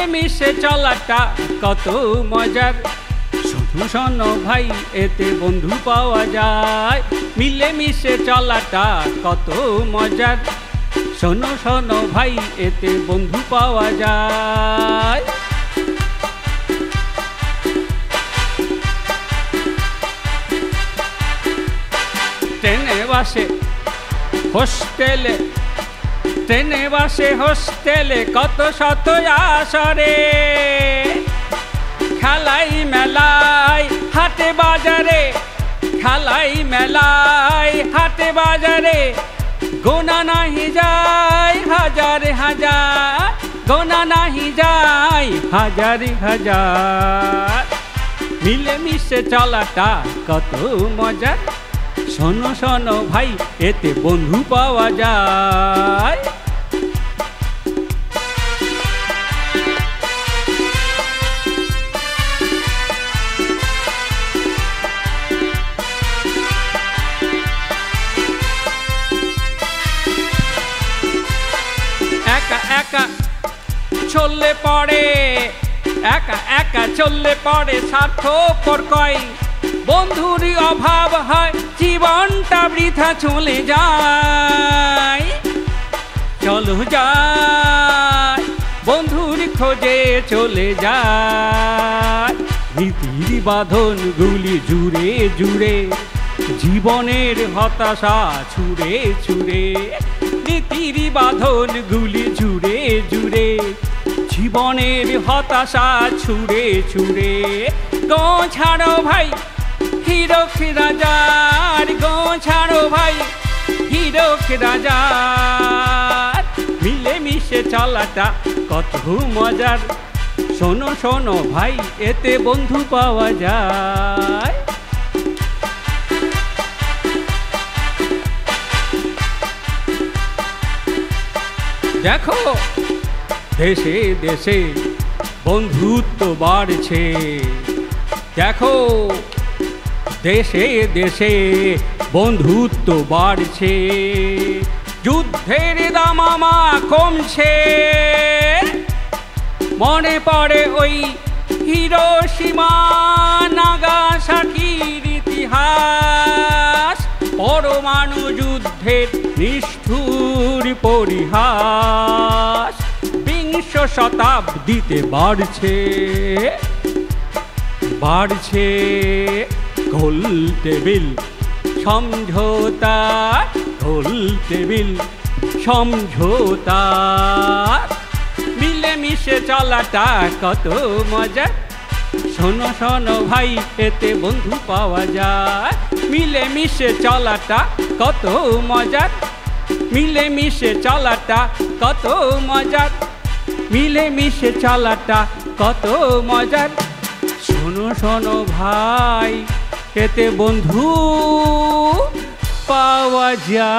মিলেমিশে চলাটা কত মজার। শোনো শোনো ভাই এতে বন্ধু পাওয়া যায়, মিলেমিশে চলাটা কত মজার। শোনো শোনো ভাই এতে বন্ধু পাওয়া যায়। ট্রেনে বাসে হোস্টেলে, ট্রেনে বাসে হোস্টেলে কত শত আসরে। খেলাই মেলায় হাটে বাজারে, খেলাই মেলায় হাটে বাজারে গোনা নাহি যায় হাজার হাজার, গোনা নাহি যায় হাজার হাজার। মিলেমিশে চলাটা কত মজার। শোনো শোনো ভাই এতে বন্ধু পাওয়া যায়। একা একা চললে পড়ে, একা একা চললে পড়ে স্বার্থপর কয়। বন্ধুরই অভাব হয় জীবনটা বৃথা চলে যায়। চলো যায় বন্ধুর খোঁজে চলে যায়। নীতির বাঁধন গুলি জুড়ে জুড়ে জীবনের হতাশা ছুড়ে ছুড়ে। নীতির বাঁধন গুলি জুড়ে জুড়ে জীবনের হতাশা ছুড়ে ছুড়ে। গো ছাড়ো ভাই হিরক রাজার, গো ছাড়ো ভাই হিরক রাজার। মিলেমিশে চলাটা কত মজার। শোনো শোনো ভাই এতে বন্ধু পাওয়া যায়। দেখো দেশে দেশে বন্ধুত্ব বাড়ছে, দেখো দেশে দেশে বন্ধুত্ব বাড়ছে। যুদ্ধের দামামা কমছে, মনে পড়ে ওই হিরোশিমা নাগাসাকির ইতিহাস। পরমাণু যুদ্ধের নিষ্ঠুর পরিহাস বিংশ শতাব্দীতে বাড়ছে, বাড়ছে গোল টেবিল সমঝোতা, গোল টেবিল সমঝোতা। মিলেমিশে চলাটা কত মজা। শোনো শোনো ভাই এতে বন্ধু পাওয়া যায়। মিলেমিশে চলাটা কত মজার, মিলেমিশে চলাটা কত মজার, মিলেমিশে চলাটা কত মজার। শোনো শোনো ভাই এতে বন্ধু পাওয়া যায়।